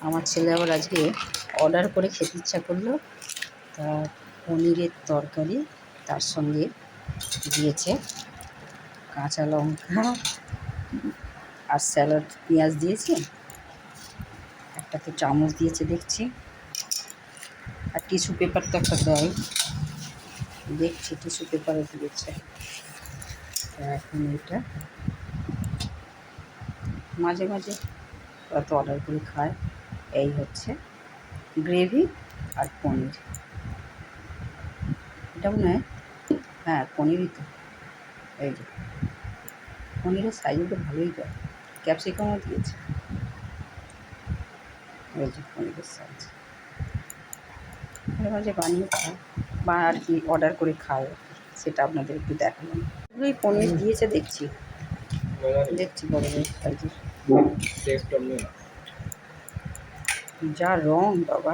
আমার ছেলে আবার আজকে অর্ডার করে খেতে ইচ্ছা করলো, তা পনিরের তরকারি, তার সঙ্গে দিয়েছে কাঁচা লঙ্কা আর স্যালাড পেঁয়াজ দিয়েছে, একটা তো চামচ দিয়েছে দেখছি, আর টিস্যু পেপার তো একটা দেয়, দেখছি টিস্যু পেপারও দিয়েছে। এখন এটা মাঝে মাঝে ওরা তো অর্ডার করে খায়। এই হচ্ছে গ্রেভি আর পনির, এটা মনে হয় হ্যাঁ পনিরই তো। এই যে পনিরের সাইজও তো ভালোই দেয়, ক্যাপসিকামও দিয়েছে। এই যে পনিরের সাইজ, মাঝে মাঝে বানিয়ে খায় বা আর কি অর্ডার করে খায়, সেটা আপনাদের একটু দেখালাম। এগুলোই পনির দিয়েছে দেখছি দেখছি বড় বড় সাইজের। যা রং বাবা,